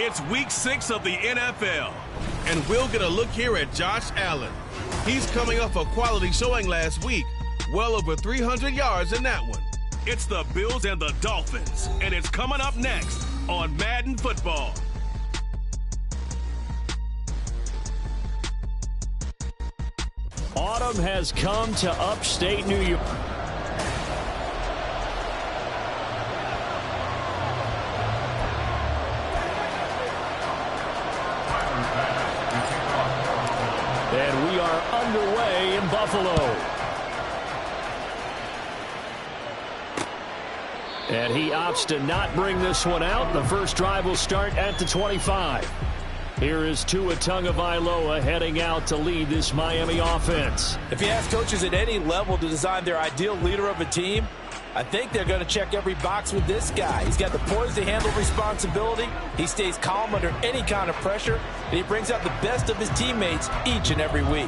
It's week 6 of the NFL, and we'll get a look here at Josh Allen. He's coming off a quality showing last week, well over 300 yards in that one. It's the Bills and the Dolphins, and it's coming up next on Madden Football. Autumn has come to upstate New York. And we are underway in Buffalo. And he opts to not bring this one out. The first drive will start at the 25. Here is Tua Tagovailoa heading out to lead this Miami offense. If you ask coaches at any level to design their ideal leader of a team, I think they're going to check every box with this guy. He's got the poise to handle responsibility. He stays calm under any kind of pressure, and he brings out the best of his teammates each and every week.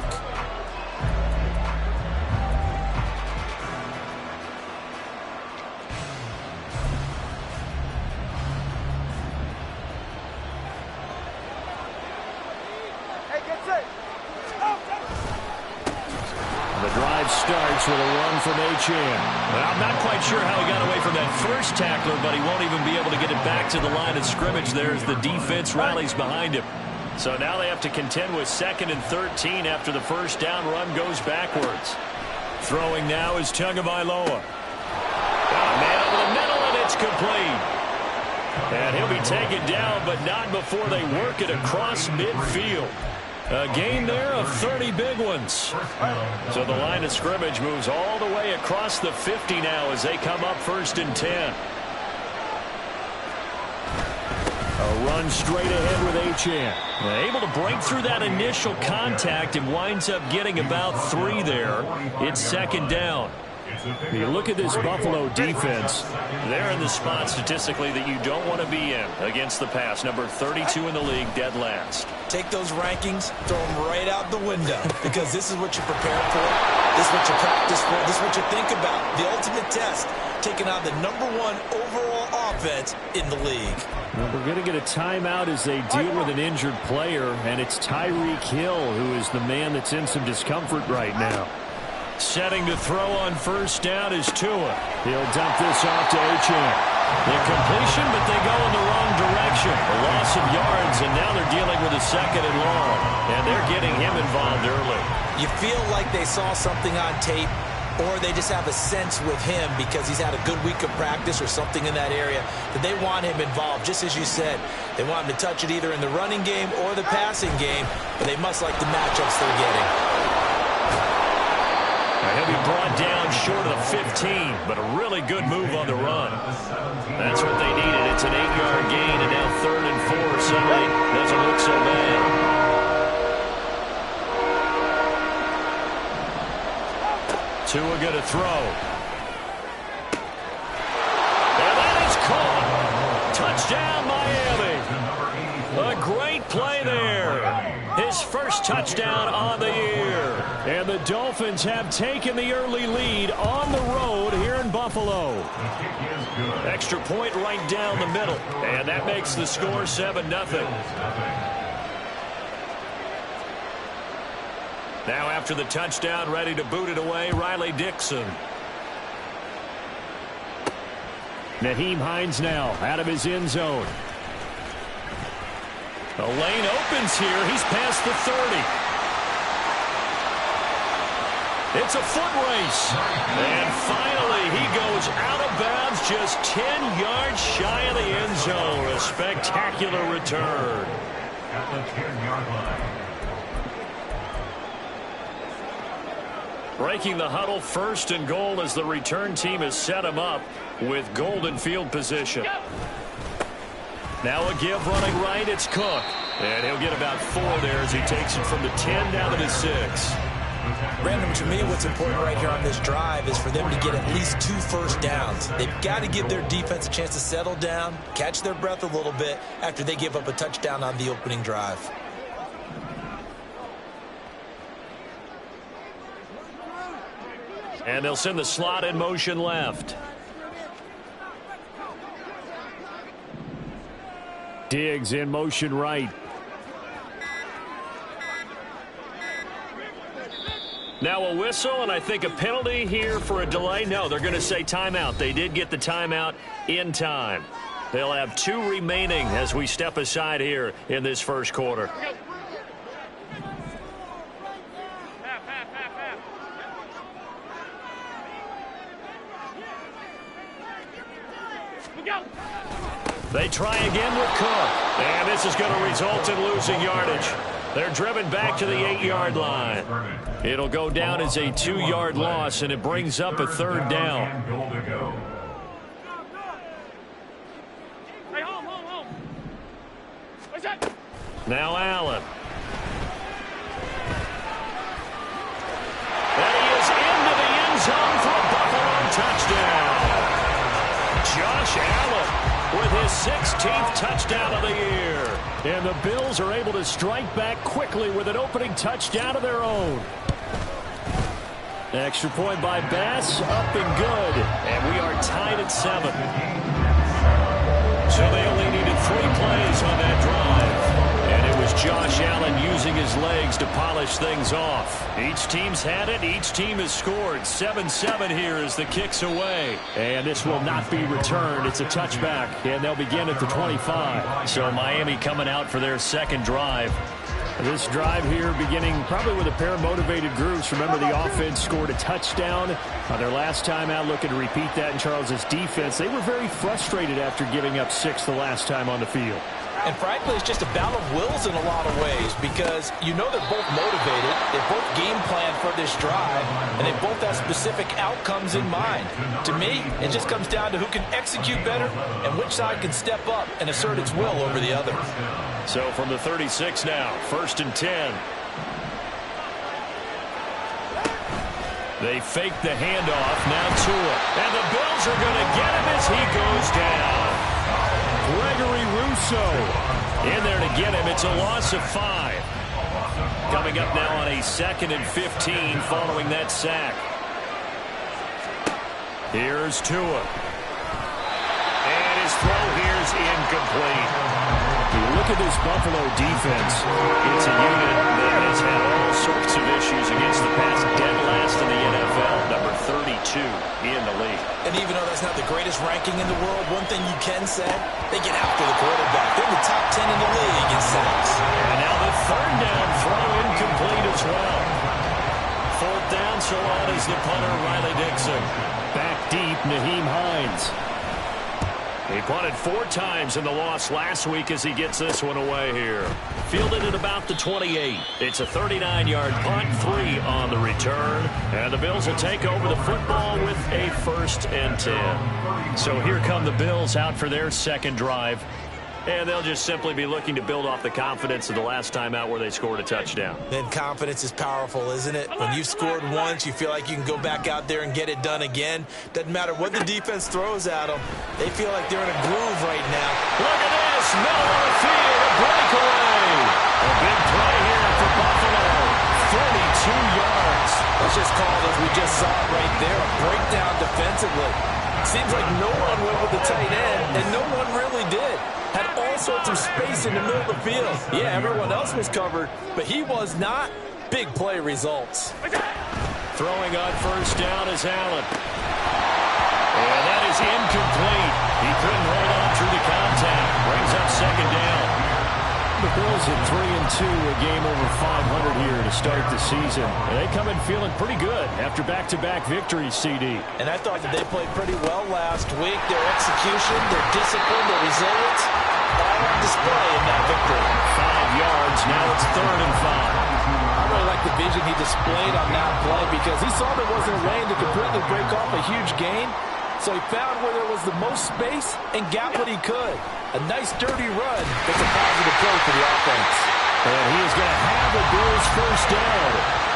Starts with a run from H.M. Well, I'm not quite sure how he got away from that first tackler, but he won't even be able to get it back to the line of scrimmage there as the defense rallies behind him. So now they have to contend with 2nd and 13 after the first down run goes backwards. Throwing now is Tagovailoa. Man over the middle, and it's complete. And he'll be taken down, but not before they work it across midfield. A gain there of 30 big ones. So the line of scrimmage moves all the way across the 50 now as they come up 1st and 10. A run straight ahead with H.M. Able to break through that initial contact and winds up getting about 3 there. It's 2nd down. You look at this Buffalo defense, they're in the spot statistically that you don't want to be in against the pass. Number 32 in the league, dead last. Take those rankings, throw them right out the window, because this is what you prepare for, this is what you practice for, this is what you think about. The ultimate test, taking on the #1 overall offense in the league. Well, we're going to get a timeout as they deal with an injured player, and it's Tyreek Hill who is the man that's in some discomfort right now. Setting to throw on 1st down is Tua. He'll dump this off to H.M. The completion, but they go in the wrong direction. A loss of yards, and now they're dealing with a 2nd and long. And they're getting him involved early. You feel like they saw something on tape, or they just have a sense with him because he's had a good week of practice or something in that area that they want him involved. Just as you said, they want him to touch it either in the running game or the passing game, but they must like the matchups they're getting. He'll be brought down short of the 15, but a really good move on the run. That's what they needed. It's an 8-yard gain, and now 3rd and 4. Suddenly doesn't look so bad. Tua going to throw. And that is caught. Touchdown, Miami. A great play there. His first touchdown on the year. And the Dolphins have taken the early lead on the road here in Buffalo. Extra point right down the middle. And that makes the score 7-0. Now after the touchdown, ready to boot it away, Riley Dixon. Nyheim Hines now out of his end zone. The lane opens here. He's past the 30. It's a foot race. And finally, he goes out of bounds just 10 yards shy of the end zone. A spectacular return. At the 10-yard line. Breaking the huddle, 1st and goal as the return team has set him up with golden field position. Now a give running right, it's Cook. And he'll get about 4 there as he takes it from the 10 down to the 6. Brandon, to me, what's important right here on this drive is for them to get at least 2 first downs. They've got to give their defense a chance to settle down, catch their breath a little bit after they give up a touchdown on the opening drive. And they'll send the slot in motion left. Diggs in motion right. Now a whistle, and I think a penalty here for a delay. No, they're going to say timeout. They did get the timeout in time. They'll have 2 remaining as we step aside here in this first quarter. They try again with Cook, and this is going to result in losing yardage. They're driven back to the 8-yard line. It'll go down as a 2-yard loss, and it brings up a 3rd down. Now Allen. And he is into the end zone for a Buffalo touchdown. Josh Allen with his 16th touchdown of the year. And the Bills are able to strike back quickly with an opening touchdown of their own. Extra point by Bass, up and good. And we are tied at 7. So they only needed 3 plays on that drive. And it was Josh Allen using his legs to polish things off. Each team's had it. Each team has scored. 7-7 here as the kick's away. And this will not be returned. It's a touchback, and they'll begin at the 25. So Miami coming out for their second drive. This drive here beginning probably with a pair of motivated groups. Remember, the offense scored a touchdown on their last time out, looking to repeat that in Charles's defense. They were very frustrated after giving up 6 the last time on the field. And frankly, it's just a battle of wills in a lot of ways because you know they're both motivated, they both game plan for this drive, and they both have specific outcomes in mind. To me, it just comes down to who can execute better and which side can step up and assert its will over the other. So from the 36 now, 1st and 10. They fake the handoff, now Tua. And the Bills are going to get him as he goes down. Gregory Rousseau in there to get him. It's a loss of 5. Coming up now on a 2nd and 15 following that sack. Here's Tua. And his throw here is incomplete. You look at this Buffalo defense. It's a unit that has had all sorts of issues against the pass. Dead last in the NFL, number 32 in the league. And even though that's not the greatest ranking in the world, one thing you can say, they get after the quarterback. They're in the top 10 in the league in sacks. And now the 3rd down throw incomplete as well. 4th down, so on is the punter, Riley Dixon. Back deep, Naheem Hines. He punted 4 times in the loss last week as he gets this one away here. Fielded at about the 28. It's a 39-yard punt, 3 on the return. And the Bills will take over the football with a 1st and 10. So here come the Bills out for their second drive. And they'll just simply be looking to build off the confidence of the last time out where they scored a touchdown. Then confidence is powerful, isn't it? When you've scored once, you feel like you can go back out there and get it done again. Doesn't matter what the defense throws at them. They feel like they're in a groove right now. Look at this. Middle of the field. A breakaway. A big play here for Buffalo. 32 yards. Let's just call it as we just saw it right there. A breakdown defensively. Seems like no one went with the tight end, and no one really did. Had all sorts of space in the middle of the field. Yeah, everyone else was covered, but he was not. Big play results. Throwing on 1st down is Allen. And that is incomplete. He couldn't hold on through the contact. Brings up 2nd down. The Bills at 3-2, a game over 500 here to start the season. And they come in feeling pretty good after back-to-back victories, CD. And I thought that they played pretty well last week. Their execution, their discipline, their resilience, all on display in that victory. 5 yards, now it's 3rd and 5. I really like the vision he displayed on that play because he saw there wasn't a lane to completely break off a huge gain. So he found where there was the most space and got what he could. A nice, dirty run. That's a positive play for the offense. And he is going to have the Bills' 1st down.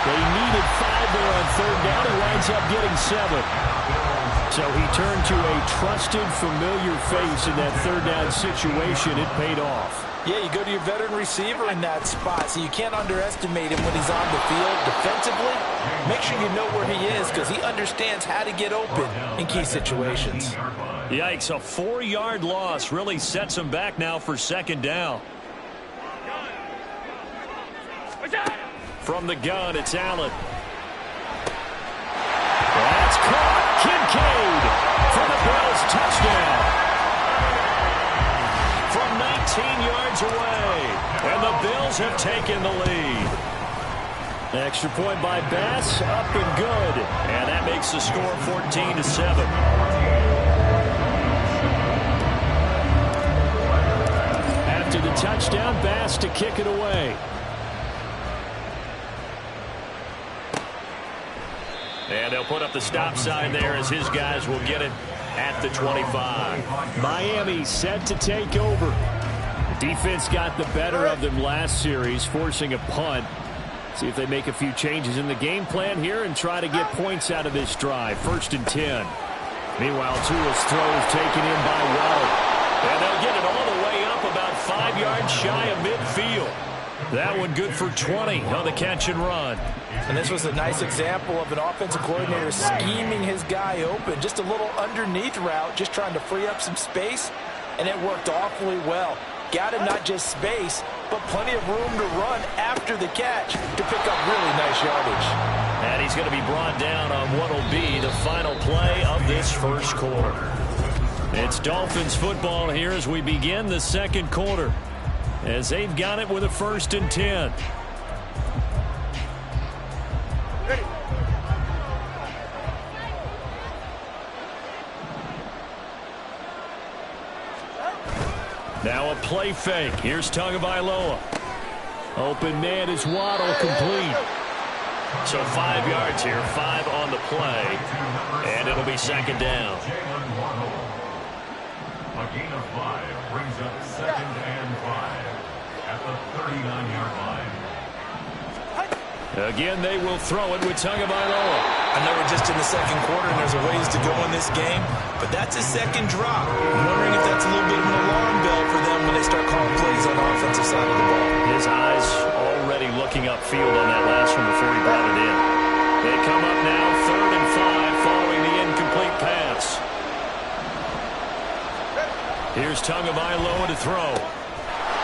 They needed 5 there on 3rd down. He winds up getting 7. So he turned to a trusted, familiar face in that 3rd down situation. It paid off. Yeah, you go to your veteran receiver in that spot, so you can't underestimate him when he's on the field defensively. Make sure you know where he is because he understands how to get open in key situations. Yikes, a 4-yard loss really sets him back now for second down. From the gun, it's Allen. That's caught. Kincaid for the Bills touchdown. From 19 yards away. And the Bills have taken the lead. Extra point by Bass, up and good. And that makes the score 14-7. After the touchdown, Bass to kick it away. And they'll put up the stop sign there as his guys will get it at the 25. Miami set to take over. The defense got the better of them last series, forcing a punt. See if they make a few changes in the game plan here and try to get points out of this drive. 1st and 10. Meanwhile, Tua's throw is taken in by Waddle. And they'll get it all the way up about 5 yards shy of midfield. That one good for 20 on the catch and run. And this was a nice example of an offensive coordinator scheming his guy open. Just a little underneath route, just trying to free up some space, and it worked awfully well. Got him not just space, but plenty of room to run after the catch to pick up really nice yardage. And he's going to be brought down on what will be the final play of this first quarter. It's Dolphins football here as we begin the second quarter, as they've got it with a 1st and 10. Now a play fake. Here's Tagovailoa. Open man is Waddle, complete. So 5 yards here, 5 on the play, and it'll be second down. A gain of 5 brings up 2nd and 5 at the 39-yard line. Again, they will throw it with Tagovailoa. I know we're just in the second quarter and there's a ways to go in this game, but that's his second drop. I'm wondering if that's a little bit of an alarm bell for them when they start calling plays on the offensive side of the ball. His eyes already looking upfield on that last one before he brought it in. They come up now 3rd and 5 following the incomplete pass. Here's Tagovailoa to throw.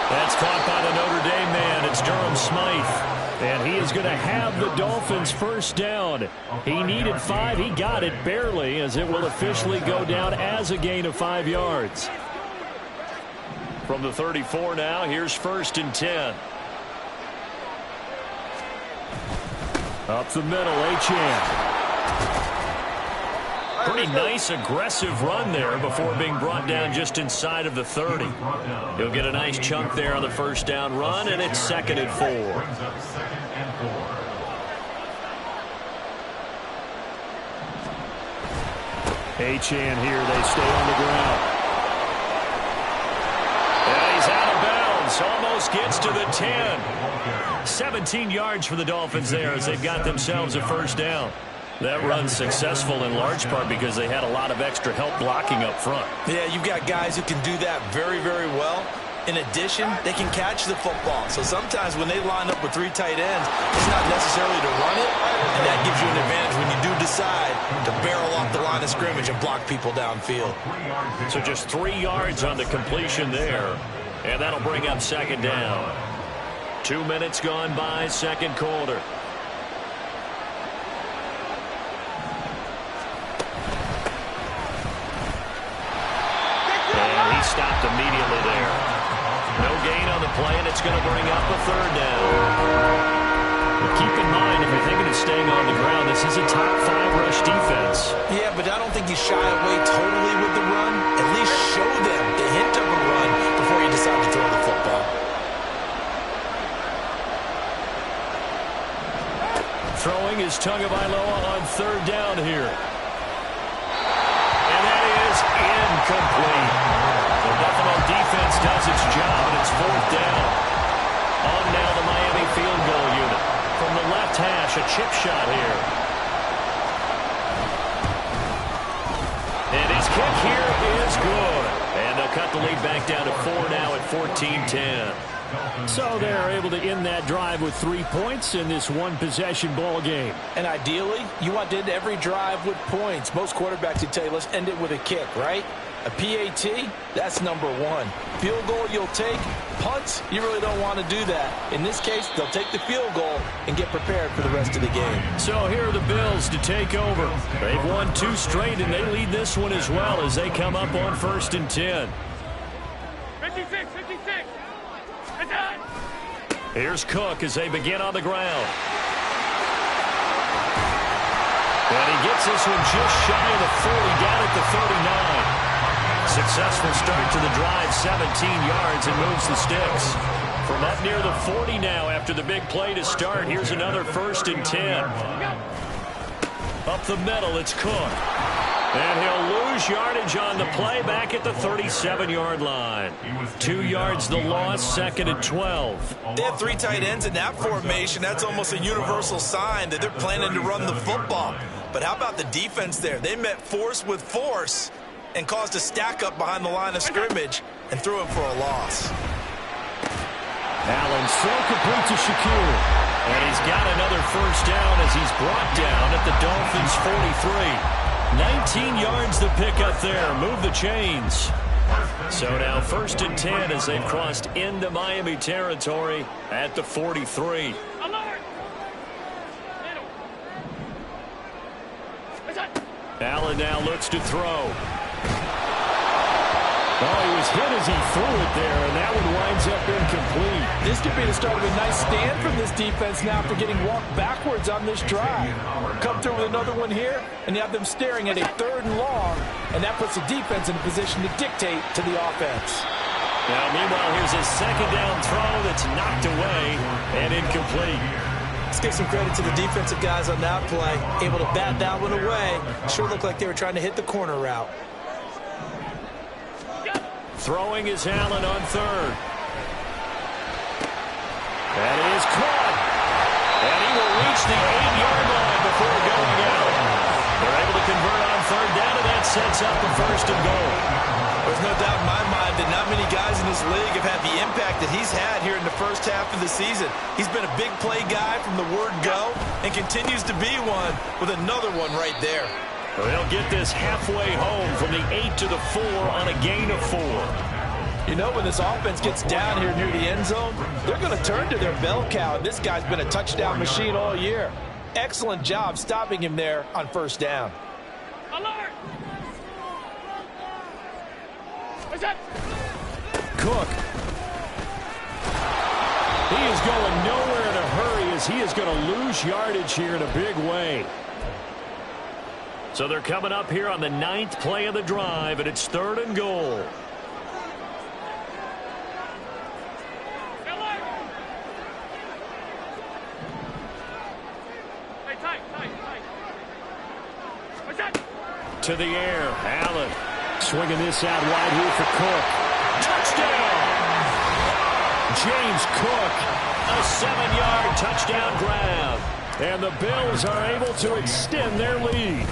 That's caught by the Notre Dame man. It's Durham Smythe. And he is going to have the Dolphins first down. He needed 5. He got it barely, as it will officially go down as a gain of 5 yards. From the 34 now, here's 1st and 10. Up the middle, Achane. Pretty nice, aggressive run there before being brought down just inside of the 30. He'll get a nice chunk there on the first down run, and it's 2nd and 4. Achane here, they stay on the ground. And he's out of bounds, almost gets to the 10. 17 yards for the Dolphins there as they've got themselves a first down. That run's successful in large part because they had a lot of extra help blocking up front. Yeah, you've got guys who can do that very, very well. In addition, they can catch the football. So sometimes when they line up with 3 tight ends, it's not necessarily to run it, and that gives you an advantage when you do decide to barrel off the line of scrimmage and block people downfield. So just 3 yards on the completion there, and that'll bring up second down. 2 minutes gone by, second quarter. Stopped immediately there. No gain on the play, and it's going to bring up a 3rd down. But keep in mind, if you're thinking of staying on the ground, this is a top 5 rush defense. Yeah, but I don't think you shy away totally with the run. At least show them the hint of a run before you decide to throw the football. Throwing is Tagovailoa on 3rd down here. And that is incomplete. The Buffalo defense does its job, and it's 4th down. On now the Miami field goal unit. From the left hash, a chip shot here. And his kick here is good. And they'll cut the lead back down to 4 now at 14-10. So they're able to end that drive with 3 points in this one-possession ball game. And ideally, you want to end every drive with points. Most quarterbacks would tell you, let's end it with a kick, right? A PAT, that's number one. Field goal you'll take. Punts, you really don't want to do that. In this case, they'll take the field goal and get prepared for the rest of the game. So here are the Bills to take over. They've won 2 straight, and they lead this one as well as they come up on 1st and 10. 56. Here's Cook as they begin on the ground. And he gets this one just shy of the 40, down at the 39. Successful start to the drive, 17 yards, and moves the sticks. From up near the 40 now after the big play to start, here's another 1st and 10. Up the middle, it's Cook. And he'll lose yardage on the play back at the 37-yard line. 2 yards the loss, 2nd and 12. They have 3 tight ends in that formation. That's almost a universal sign that they're planning to run the football. But how about the defense there? They met force with force and caused a stack up behind the line of scrimmage and threw him for a loss. Allen's throw complete to Shaquille. And he's got another 1st down as he's brought down at the Dolphins' 43. 19 yards the pickup there. Move the chains. So now 1st and 10 as they've crossed into Miami territory at the 43. Allen now looks to throw. Oh, he was hit as he threw it there, and that one winds up incomplete. This could be the start of a nice stand from this defense now after getting walked backwards on this drive. Come through with another one here, and you have them staring at a 3rd and long, and that puts the defense in a position to dictate to the offense. Now, meanwhile, here's a 2nd down throw that's knocked away and incomplete. Let's give some credit to the defensive guys on that play. Able to bat that one away. Sure looked like they were trying to hit the corner route. Throwing is Allen on 3rd. That is caught. And he will reach the 8-yard line before going out. They're able to convert on 3rd down, and that sets up the 1st and goal. There's no doubt in my mind that not many guys in this league have had the impact that he's had here in the first half of the season. He's been a big play guy from the word go and continues to be one with another one right there. They'll get this halfway home from the 8 to the 4 on a gain of 4. You know, when this offense gets down here near the end zone, they're going to turn to their bell cow. And this guy's been a touchdown machine all year. Excellent job stopping him there on 1st down. Alert! Cook. He is going nowhere in a hurry as he is going to lose yardage here in a big way. So they're coming up here on the 9th play of the drive, and it's 3rd and goal. To the air, Allen swinging this out wide here for Cook. Touchdown! James Cook, a 7-yard touchdown grab. And the Bills are able to extend their lead.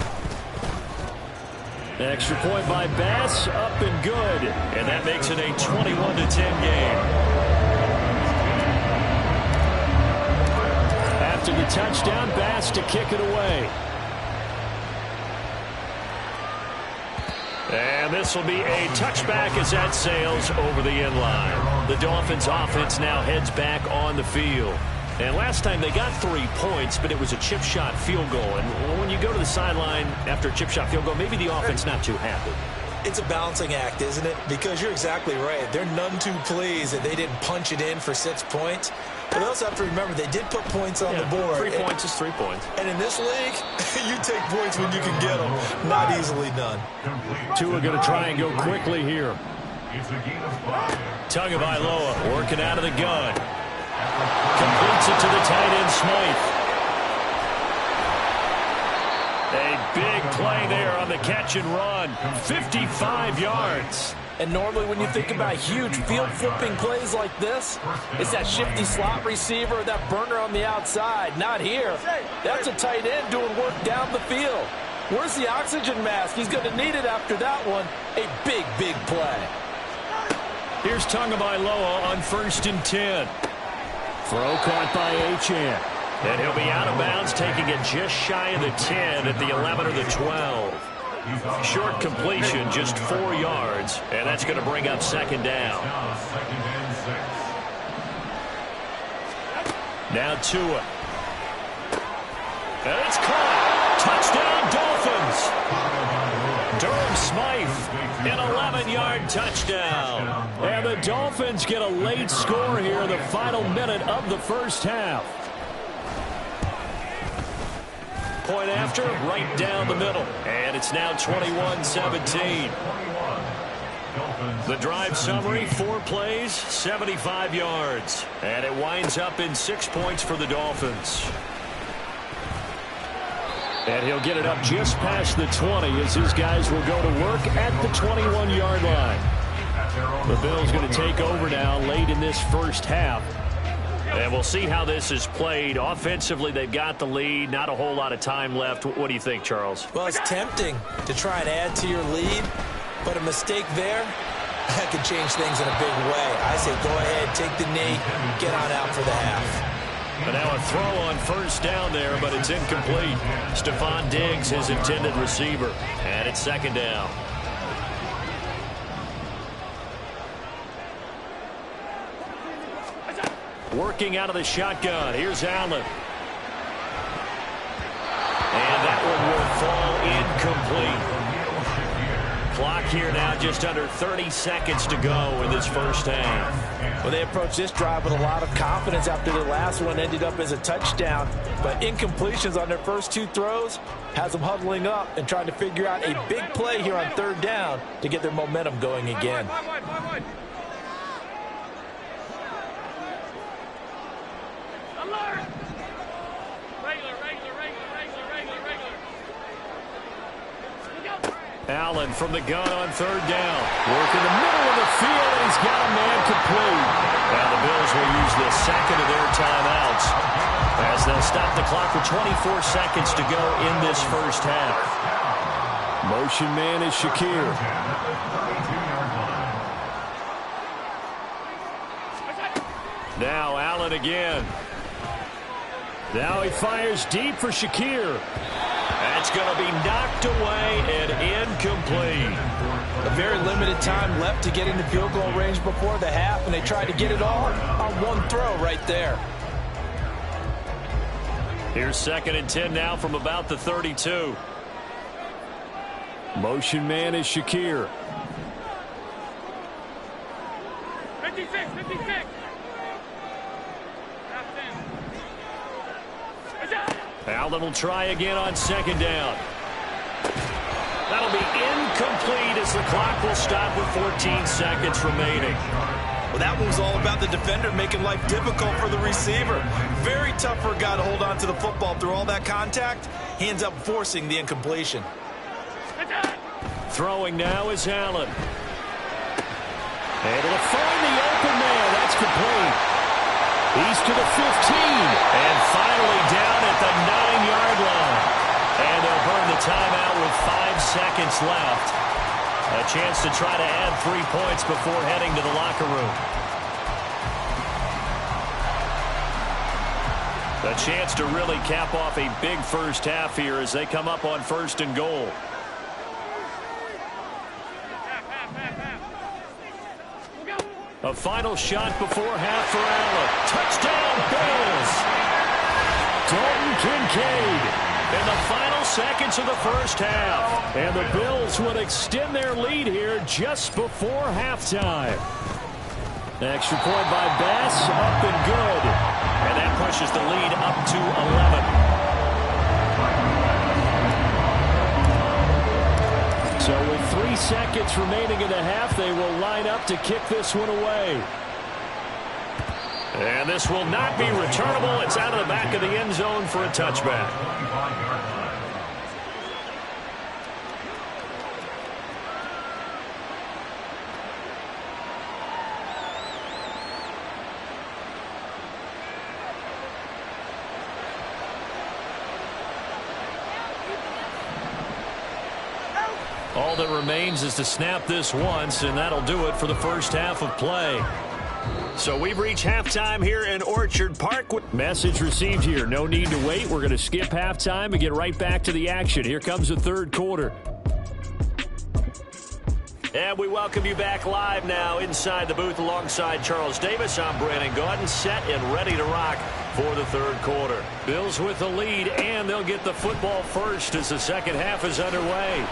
Extra point by Bass, up and good. And that makes it a 21-10 game. After the touchdown, Bass to kick it away. And this will be a touchback as that sails over the end line. The Dolphins offense now heads back on the field. And last time they got 3 points, but it was a chip shot field goal. And when you go to the sideline after a chip shot field goal, maybe the offense not too happy. It's a balancing act, isn't it? Because you're exactly right. They're none too pleased that they didn't punch it in for 6 points. But they also have to remember they did put points on the board. 3 points is 3 points. And in this league, you take points when you can get them. Not easily done. Two are going to try and go quickly here. Tagovailoa working out of the gun. Completes it to the tight end, Smythe. A big play there on the catch and run. 55 yards. And normally when you think about huge field-flipping plays like this, it's that shifty slot receiver, that burner on the outside. Not here. That's a tight end doing work down the field. Where's the oxygen mask? He's going to need it after that one. A big, big play. Here's Tagovailoa on 1st and 10. Throw caught by Achane. And he'll be out of bounds, taking it just shy of the 10 at the 11 or the 12. Short completion, just 4 yards, and that's going to bring up second down. Now Tua. And it's caught. Touchdown, Dolphins. Durham Smythe, an 11-yard touchdown. And the Dolphins get a late score here in the final minute of the first half. Point after, right down the middle. And it's now 21-17. The drive summary, 4 plays, 75 yards. And it winds up in 6 points for the Dolphins. And he'll get it up just past the 20 as his guys will go to work at the 21-yard line. The Bills going to take over now late in this first half. And we'll see how this is played. Offensively, they've got the lead. Not a whole lot of time left. What do you think, Charles? Well, it's tempting to try and add to your lead, but a mistake there, that could change things in a big way. I say go ahead, take the knee, get on out for the half. And now a throw on first down there, but it's incomplete. Stephon Diggs, his intended receiver. And it's second down. Working out of the shotgun. Here's Allen. And that one will fall incomplete. Clock here now just under 30 seconds to go in this first half. Well, they approached this drive with a lot of confidence after the last one ended up as a touchdown. But incompletions on their first 2 throws has them huddling up and trying to figure out a big play here on third down to get their momentum going again. Allen from the gun on third down. Work in the middle of the field, and he's got a man complete. Now the Bills will use the second of their timeouts as they'll stop the clock with 24 seconds to go in this first half. Motion man is Shakir. Now Allen again. Now he fires deep for Shakir. That's going to be knocked away and incomplete. A very limited time left to get into field goal range before the half, and they tried to get it all on one throw right there. Here's second and 10 now from about the 32. Motion man is Shakir. 56, 56. Allen will try again on second down. That'll be incomplete as the clock will stop with 14 seconds remaining. Well, that one was all about the defender making life difficult for the receiver. Very tough for a guy to hold on to the football through all that contact. He ends up forcing the incompletion. Throwing now is Allen. Able to find the open man. That's complete. He's to the 15. And finally down at the 9-yard line. And they'll burn the timeout with 5 seconds left. A chance to try to add 3 points before heading to the locker room. A chance to really cap off a big first half here as they come up on first and goal. A final shot before half for Allen. Touchdown, Bills! Dalton Kincaid in the final seconds of the first half. And the Bills would extend their lead here just before halftime. Extra point by Bass, up and good. And that pushes the lead up to 11. So with 3 seconds remaining in the half, they will line up to kick this one away. And this will not be returnable. It's out of the back of the end zone for a touchback. All that remains is to snap this once, and that'll do it for the first half of play. So we've reached halftime here in Orchard Park. Message received here. No need to wait. We're going to skip halftime and get right back to the action. Here comes the third quarter. And we welcome you back live now inside the booth alongside Charles Davis. I'm Brandon Gaudin, set and ready to rock for the third quarter. Bills with the lead, and they'll get the football first as the second half is underway.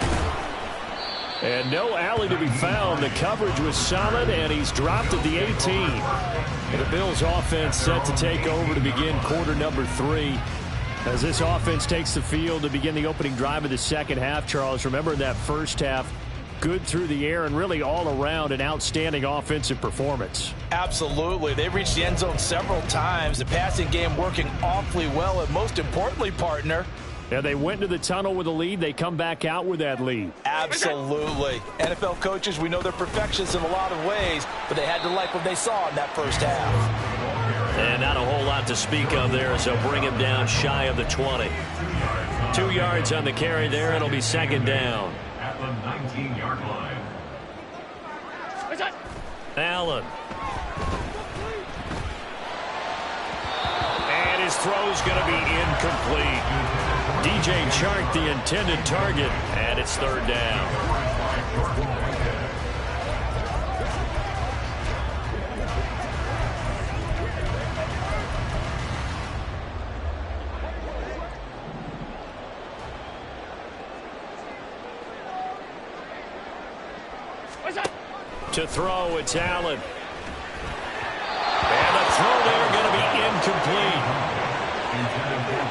And no alley to be found. The coverage was solid, and he's dropped at the 18. And the Bills offense set to take over to begin quarter number 3. As this offense takes the field to begin the opening drive of the second half, Charles, remember in that first half, good through the air and really all around an outstanding offensive performance. Absolutely. They've reached the end zone several times. The passing game working awfully well, and most importantly, partner, yeah, they went to the tunnel with a lead. They come back out with that lead. Absolutely. NFL coaches, we know they're perfectionists in a lot of ways, but they had to like what they saw in that first half. And not a whole lot to speak of there, so bring him down shy of the 20. 2 yards on the carry there. It'll be second down. At the 19-yard line. Allen. And his throw's going to be incomplete. DJ Chark, the intended target, and it's third down. To throw, it's Allen. And the throw there going to be incomplete.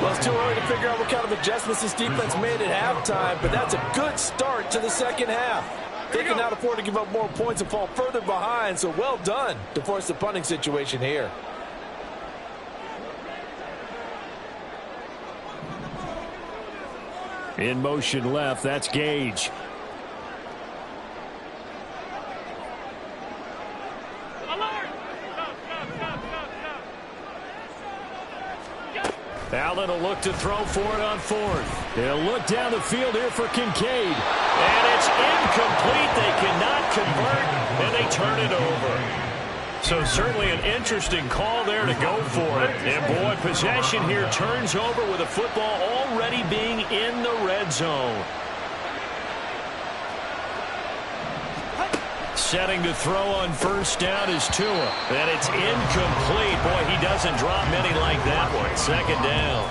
Well, it's too early to figure out what kind of adjustments this defense made at halftime, but that's a good start to the second half. They cannot afford to give up more points and fall further behind, so well done to force the punting situation here. In motion left, that's Gage. Allen will look to throw for it on fourth. He'll look down the field here for Kincaid. And it's incomplete. They cannot convert, and they turn it over. So certainly an interesting call there to go for it. And boy, possession here turns over with the football already being in the red zone. Setting to throw on first down is Tua. And it's incomplete. Boy, he doesn't drop many like that one. Second down.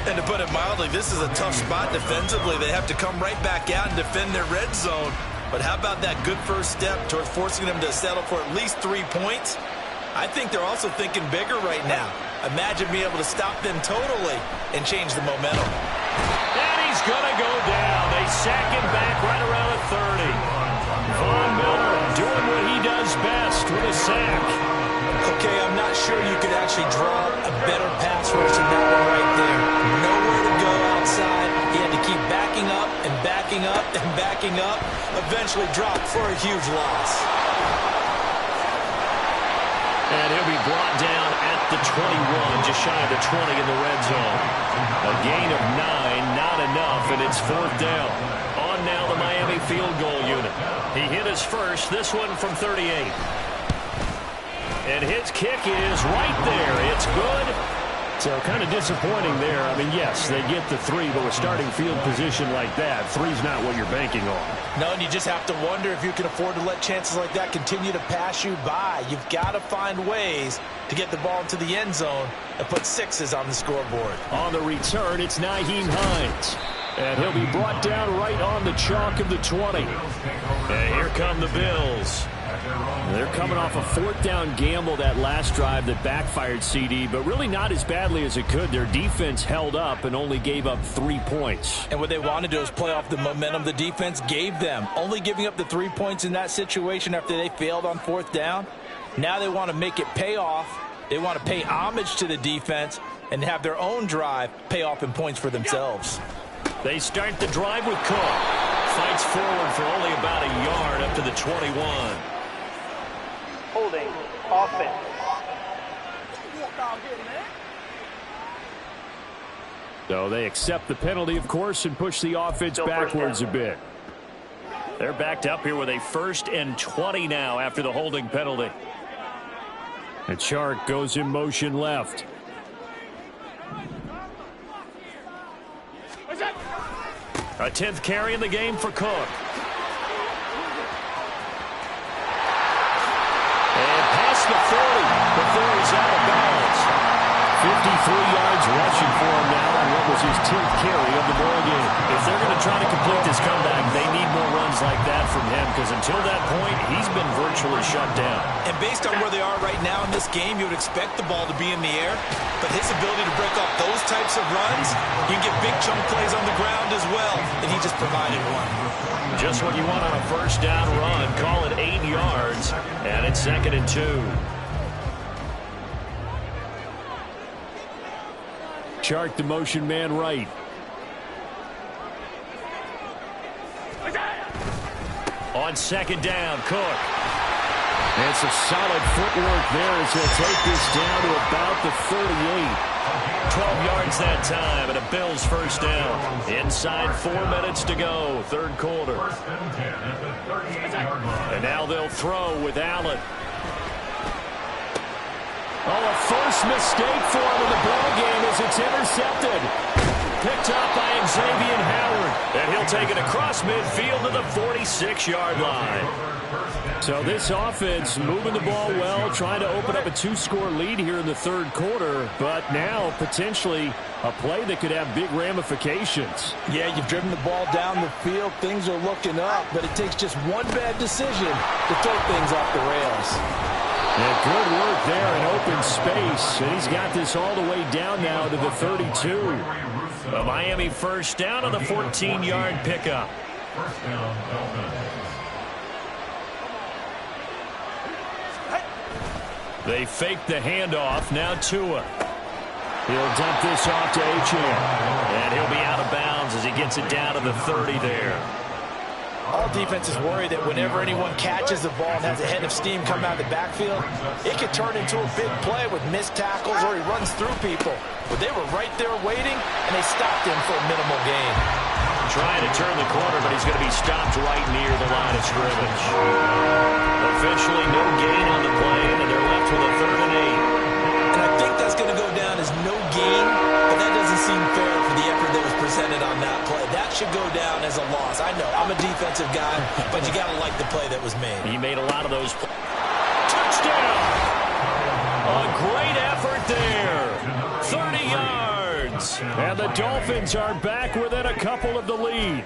And to put it mildly, this is a tough spot defensively. They have to come right back out and defend their red zone. But how about that good first step towards forcing them to settle for at least 3 points? I think they're also thinking bigger right now. Imagine being able to stop them totally and change the momentum. And he's going to go down. They sack him back right around the 30. Von Miller doing what he does best with a sack. Okay, I'm not sure you could actually draw a better pass rush than that one right there. Nowhere to go outside. He had to keep backing up and backing up and backing up. Eventually dropped for a huge loss. And he'll be brought down at the 21, just shy of the 20 in the red zone. A gain of 9, not enough, and it's fourth down. On now the Miami field goal unit. He hit his first, this one from 38. And his kick is right there. It's good. So kind of disappointing there. I mean, yes, they get the 3, but with starting field position like that, 3's not what you're banking on. No, and you just have to wonder if you can afford to let chances like that continue to pass you by. You've got to find ways to get the ball into the end zone and put 6s on the scoreboard. On the return, it's Nyheim Hines. And he'll be brought down right on the chalk of the 20. And here come the Bills. They're coming off a fourth down gamble that last drive that backfired, CD, but really not as badly as it could. Their defense held up and only gave up 3 points. And what they wanted to do is play off the momentum the defense gave them. Only giving up the 3 points in that situation after they failed on fourth down. Now they want to make it pay off. They want to pay homage to the defense and have their own drive pay off in points for themselves. They start the drive with Cook. Fights forward for only about a yard up to the 21. Holding offense. So they accept the penalty, of course, and push the offense backwards a bit. They're backed up here with a 1st and 20 now after the holding penalty. And Chark goes in motion left. A 10th carry in the game for Cook. the 40 before he's out of bounds. 53 yards rushing for him now on what was his 10th carry of the ball game. If they're going to try to complete this comeback, they need more runs like that from him, because until that point, he's been virtually shut down. And based on where they are right now in this game, you would expect the ball to be in the air, but his ability to break off those types of runs, you can get big chunk plays on the ground as well, and he just provided one. Just what you want on a first down run. Call it 8 yards, and it's 2nd and 2. Chart the motion man right. On 2nd down, Cook. And some solid footwork there as he'll take this down to about the 38. 12 yards that time, and a Bills first down. Inside 4 minutes to go, 3rd quarter. And now they'll throw with Allen. Oh, a first mistake for him in the ball game as it's intercepted. Picked up by Xavier Howard. And he'll take it across midfield to the 46-yard line. So this offense moving the ball well, trying to open up a 2-score lead here in the 3rd quarter. But now potentially a play that could have big ramifications. Yeah, you've driven the ball down the field. Things are looking up, but it takes just one bad decision to throw things off the rails. And good work there in open space. And he's got this all the way down now to the 32. A Miami first down on the 14-yard pickup. First down, Dolphins. They fake the handoff. Now Tua. He'll dump this off to Achane. And he'll be out of bounds as he gets it down to the 30 there. All defenses worry that whenever anyone catches the ball and has a head of steam come out of the backfield, it could turn into a big play with missed tackles or he runs through people. But they were right there waiting, and they stopped him for a minimal gain. Trying to turn the corner, but he's going to be stopped right near the line of scrimmage. Officially no gain on the play, and they're left with a 3rd and 8. And I think that's going to go down as no gain, but that doesn't seem fair for the effort that was presented on that play. That should go down as a loss. I know, I'm a defensive guy, but you got to like the play that was made. He made a lot of those. Touchdown! A great effort there. 30 yards. And the Dolphins are back within a couple of the lead.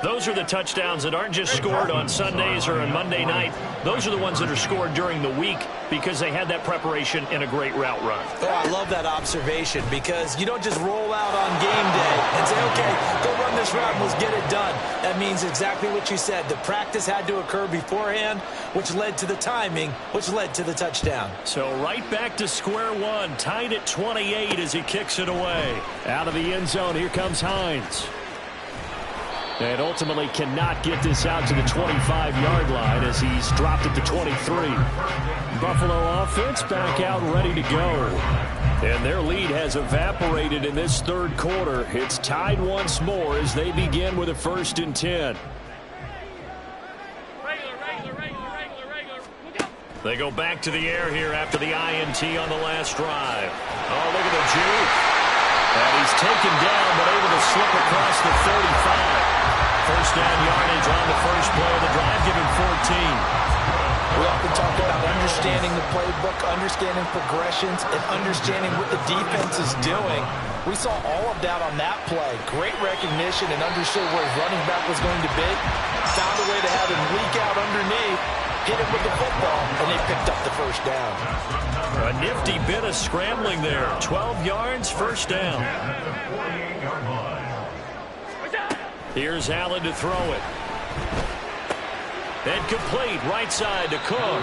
Those are the touchdowns that aren't just scored on Sundays or on Monday night. Those are the ones that are scored during the week because they had that preparation in a great route run. Oh, I love that observation because you don't just roll out on game day and say, okay, go run this route and let's get it done. That means exactly what you said. The practice had to occur beforehand, which led to the timing, which led to the touchdown. So right back to square one, tied at 28 as he kicks it away. Out of the end zone, here comes Hines. And ultimately cannot get this out to the 25-yard line as he's dropped at the 23. Buffalo offense back out ready to go. And their lead has evaporated in this 3rd quarter. It's tied once more as they begin with a 1st and 10. They go back to the air here after the INT on the last drive. Oh, look at the juke. And he's taken down but able to slip across the 35. First down yardage on the first play of the drive, giving 14. We often talk about understanding the playbook, understanding progressions, and understanding what the defense is doing. We saw all of that on that play. Great recognition and understood where his running back was going to be. Found a way to have him leak out underneath, hit him with the football, and they picked up the first down. A nifty bit of scrambling there. 12 yards, first down. Here's Allen to throw it. And complete, right side to Cook.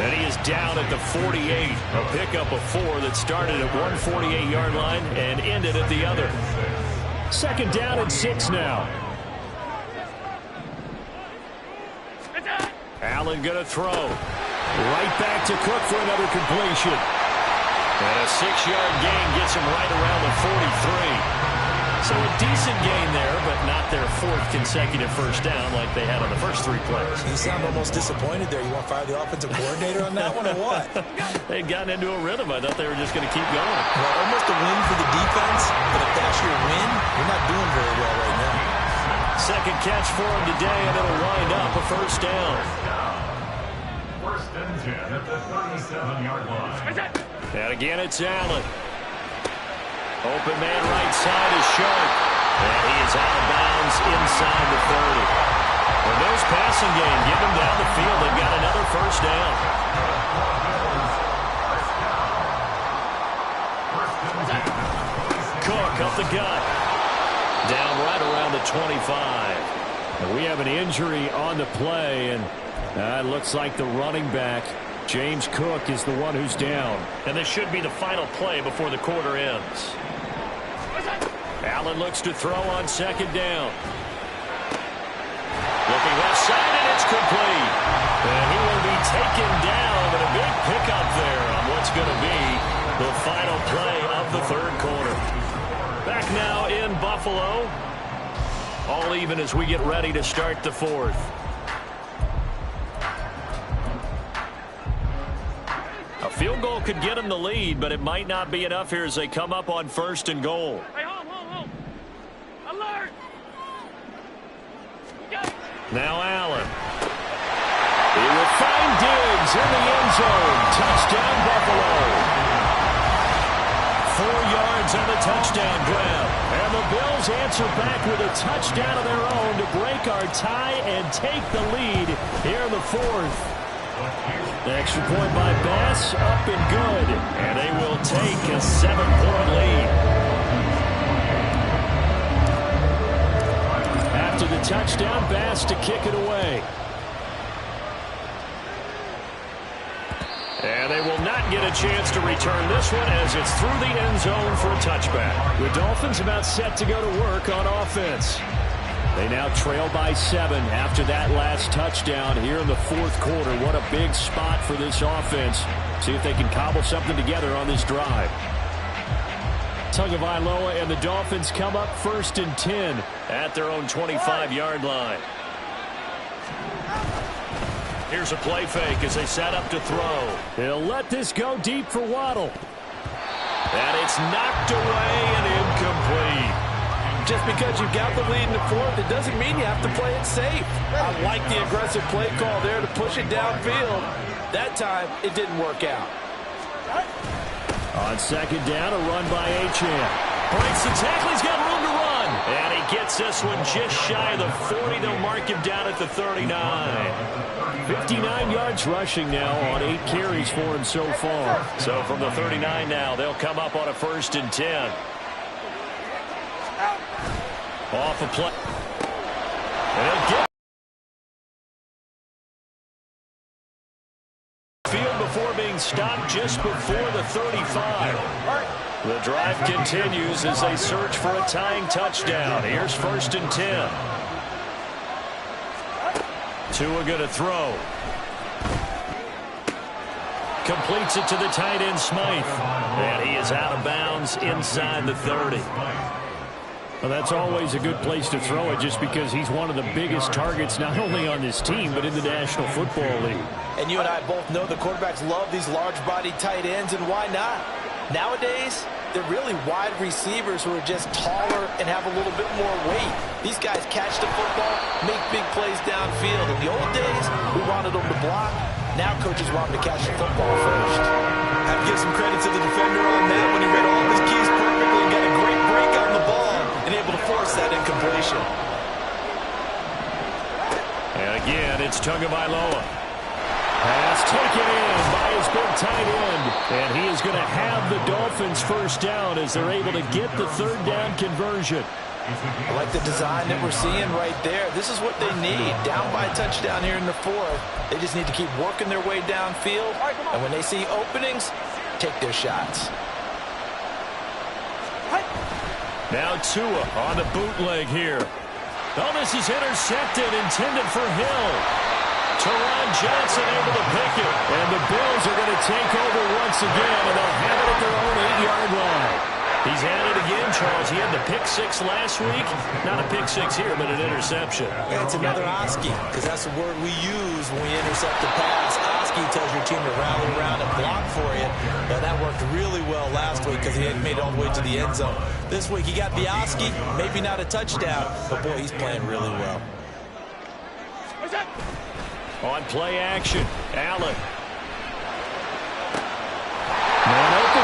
And he is down at the 48. A pickup of 4 that started at one 48-yard line and ended at the other. 2nd down and 6 now. Allen going to throw. Right back to Cook for another completion. And a 6-yard gain gets him right around the 43. So a decent gain there, but not their 4th consecutive first down like they had on the first 3 plays. You sound almost disappointed there. You want to fire the offensive coordinator on that one or what? They'd gotten into a rhythm. I thought they were just going to keep going. Well, almost a win for the defense, but if that's your win, you're not doing very well right now. 2nd catch for him today, and it'll wind up a first down. First and and 10 at the 37-yard line. And again, it's Allen. Open man right side is Sharp. And he is out of bounds inside the 30. And there's passing game. Get them down the field. They've got another first down. Cook up the gut. Down right around the 25. And we have an injury on the play, and it looks like the running back, James Cook, is the one who's down. And this should be the final play before the quarter ends. Allen looks to throw on second down. Looking left side, and it's complete. And he will be taken down, and a big pickup there on what's going to be the final play of the third quarter. Back now in Buffalo. All even as we get ready to start the fourth. A field goal could get them the lead, but it might not be enough here as they come up on first and goal. Hey, hold. Alert! Now Allen. He will find Diggs in the end zone. Touchdown, Buffalo. 4 yards on the touchdown grab. And the Bills answer back with a touchdown of their own to break our tie and take the lead here in the fourth. The extra point by Bass, up and good. And they will take a 7-point lead. After the touchdown, Bass to kick it away. And they will not get a chance to return this one as it's through the end zone for a touchback. The Dolphins about set to go to work on offense. They now trail by 7 after that last touchdown here in the fourth quarter. What a big spot for this offense. See if they can cobble something together on this drive. Tagovailoa and the Dolphins come up first and 10 at their own 25-yard line. Here's a play fake as they set up to throw. He'll let this go deep for Waddle. And it's knocked away and incomplete. Just because you've got the lead in the fourth, it doesn't mean you have to play it safe. I like the aggressive play call there to push it downfield. That time, it didn't work out. On second down, a run by Achane. Breaks the tackle. He's got room to run. And he gets this one just shy of the 40. They'll mark him down at the 39. 59 yards rushing now on 8 carries for him so far. So from the 39 now, they'll come up on a first and 10. Off a play. And he'll get field before being stopped just before the 35. The drive continues as they search for a tying touchdown. Here's first and 10. Tua going to throw. Completes it to the tight end, Smythe. And he is out of bounds inside the 30. Well, that's always a good place to throw it just because he's one of the biggest targets not only on this team but in the National Football League. And you and I both know the quarterbacks love these large-bodied tight ends, and why not? Nowadays, they're really wide receivers who are just taller and have a little bit more weight. These guys catch the football, make big plays downfield. In the old days, we wanted them to block. Now coaches want them to catch the football first. I have to give some credit to the defender on that when he read all of his keys perfectly and got a great break on the ball and able to force that incompletion. And again, it's Tagovailoa. Pass taken in by his big tight end. And he is going to have the Dolphins first down as they're able to get the third down conversion. I like the design that we're seeing right there. This is what they need. Down by a touchdown here in the fourth. They just need to keep working their way downfield. And when they see openings, take their shots. Now Tua on the bootleg here. Oh, this is intercepted, intended for Hill. Teron Johnson able to pick it. And the Bills are going to take over once again, and they'll have it at their own 8-yard line. He's had it again, Charles. He had the pick 6 last week. Not a pick 6 here, but an interception. Yeah, it's another Oski, because that's the word we use when we intercept a pass. Oski tells your team to rally around and block for you. But that worked really well last week because he hadn't made it all the way to the end zone. This week he got the Oski, maybe not a touchdown, but boy, he's playing really well. On play action, Allen.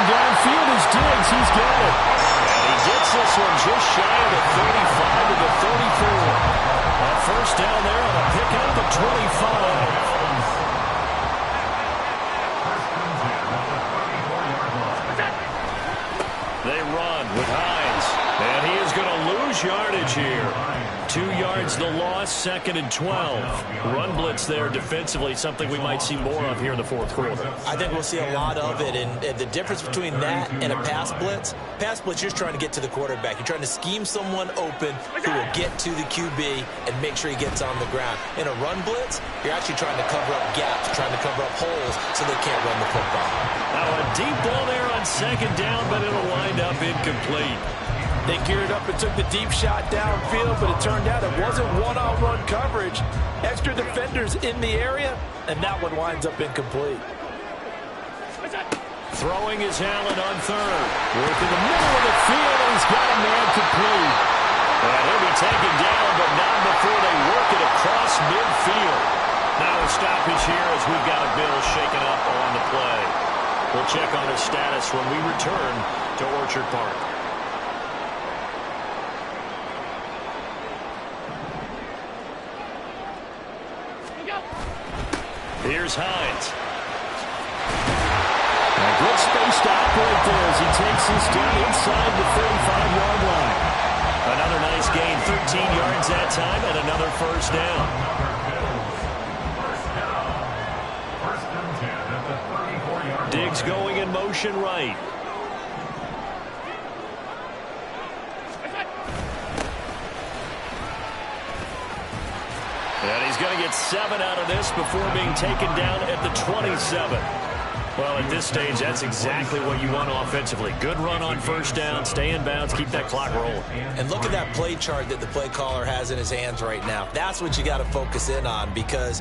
downfield is Diggs. He's got it. And he gets this one just shy of the 35 to the 34. A first down there on a pickup at 25. They run with Hines, and he is going to lose yardage here. 2 yards the loss, 2nd and 12. Run blitz there defensively, something we might see more of here in the fourth quarter. I think we'll see a lot of it, and the difference between that and a pass blitz, you're just trying to get to the quarterback. You're trying to scheme someone open who will get to the QB and make sure he gets on the ground. In a run blitz, you're actually trying to cover up gaps, trying to cover up holes so they can't run the football. Now a deep ball there on 2nd down, but it'll wind up incomplete. They geared up and took the deep shot downfield, but it turned out it wasn't one-on-one coverage. Extra defenders in the area, and that one winds up incomplete. Throwing is Allen on 3rd. Work in the middle of the field, and he's got a man complete. And he'll be taken down, but not before they work it across midfield. Now a stoppage here as we've got a Bill shaken up on the play. We'll check on his status when we return to Orchard Park. Here's Hines. A good space to operate there as he takes this down inside the 35-yard line. Another nice gain, 13 yards that time, and another first down. First and 10 at the 34-yard line. Diggs going in motion right. And he's going to get 7 out of this before being taken down at the 27. Well, at this stage, that's exactly what you want offensively. Good run on first down, stay in bounds, keep that clock rolling. And look at that play chart that the play caller has in his hands right now. That's what you got to focus in on because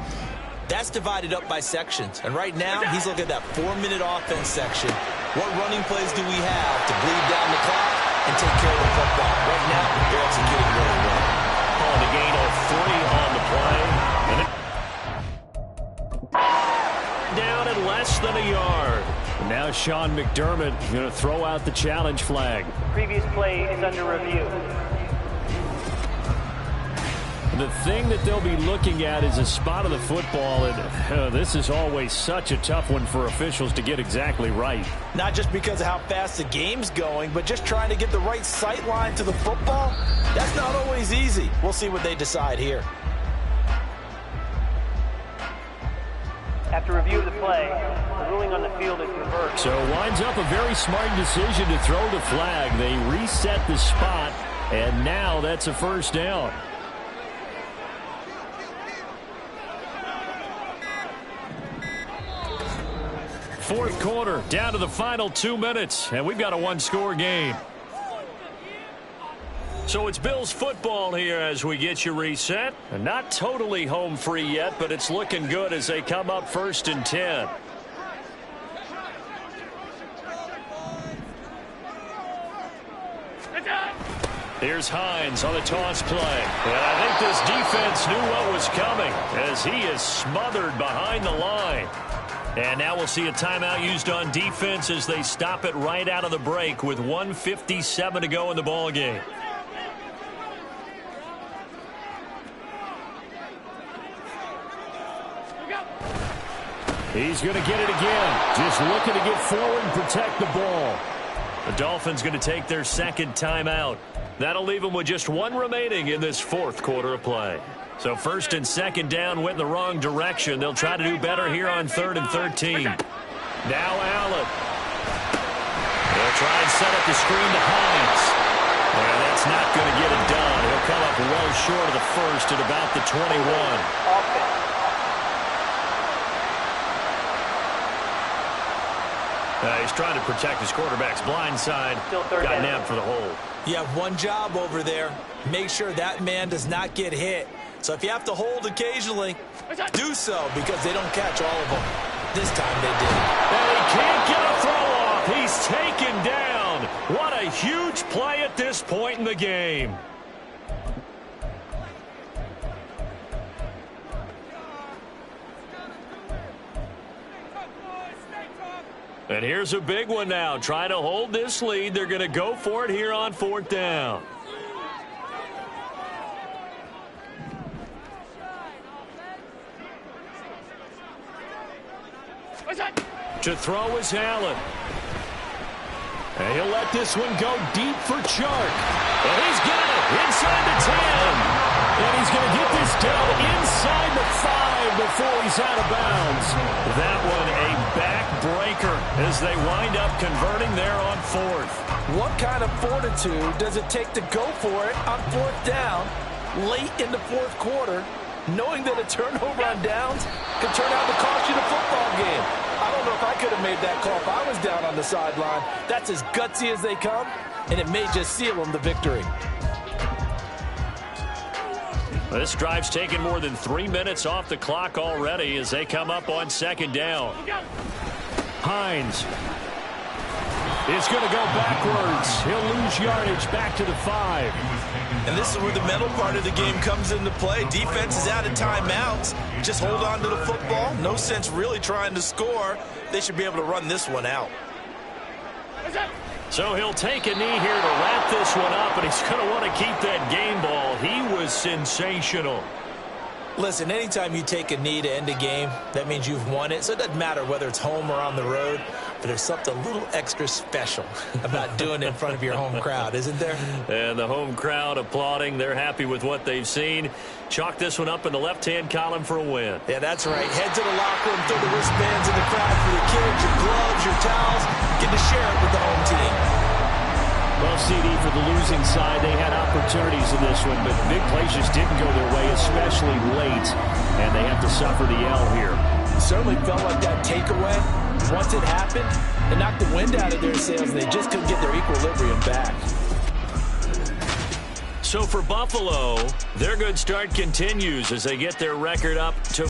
that's divided up by sections. And right now, he's looking at that 4-minute offense section. What running plays do we have to bleed down the clock and take care of the football? Right now, they're executing really well. On the gain of 3 on the play. And down at less than a yard. Now Sean McDermott going to throw out the challenge flag. Previous play is under review. The thing that they'll be looking at is a spot of the football, and this is always such a tough one for officials to get exactly right. Not just because of how fast the game's going, but just trying to get the right sight line to the football. That's not always easy. We'll see what they decide here. After review of the play, the ruling on the field is reversed. So winds up a very smart decision to throw the flag. They reset the spot, and now that's a first down. Fourth quarter, down to the final 2 minutes, and we've got a one-score game. So it's Bills football here as we get you reset. Not totally home free yet, but it's looking good as they come up 1st and 10. Here's Hines on the toss play. And I think this defense knew what was coming as he is smothered behind the line. And now we'll see a timeout used on defense as they stop it right out of the break with 1:57 to go in the ball game. He's going to get it again. Just looking to get forward and protect the ball. The Dolphins going to take their second timeout. That'll leave them with just 1 remaining in this fourth quarter of play. So 1st and 2nd down went in the wrong direction. They'll try to do better here on 3rd and 13. Now Allen. They'll try and set up the screen to Hines. And that's not going to get it done. He'll come up well short of the first at about the 21. He's trying to protect his quarterback's blind side. Got nabbed for the hold. You have one job over there. Make sure that man does not get hit. So if you have to hold occasionally, do so because they don't catch all of them. This time they did. And he can't get a throw off. He's taken down. What a huge play at this point in the game. And here's a big one now. Trying to hold this lead. They're going to go for it here on 4th down. To throw is Allen. And he'll let this one go deep for Chark. And he's got it inside the 10. And he's going to get this down inside the 5 before he's out of bounds. That one a backbreaker as they wind up converting there on 4th. What kind of fortitude does it take to go for it on 4th down late in the 4th quarter, knowing that a turnover on downs could turn out to cost you the football game? I don't know if I could have made that call if I was down on the sideline. That's as gutsy as they come, and it may just seal them the victory. This drive's taken more than 3 minutes off the clock already as they come up on 2nd down. Hines is going to go backwards. He'll lose yardage back to the 5. And this is where the mental part of the game comes into play. Defense is out of timeouts. Just hold on to the football. No sense really trying to score. They should be able to run this one out. So he'll take a knee here to wrap this one up, and he's going to want to keep that game ball. He was sensational. Listen, anytime you take a knee to end a game, that means you've won it. So it doesn't matter whether it's home or on the road, but there's something a little extra special about doing it in front of your home crowd, isn't there? And the home crowd applauding. They're happy with what they've seen. Chalk this one up in the left-hand column for a win. Yeah, that's right. Head to the locker room, throw the wristbands in the crowd for your kids, your gloves, your towels. Get to share it with the home team. Well, CD, for the losing side, they had opportunities in this one, but big plays just didn't go their way, especially late, and they have to suffer the L here. It certainly felt like that takeaway. Once it happened, it knocked the wind out of their sails, and they just couldn't get their equilibrium back. So for Buffalo, their good start continues as they get their record up to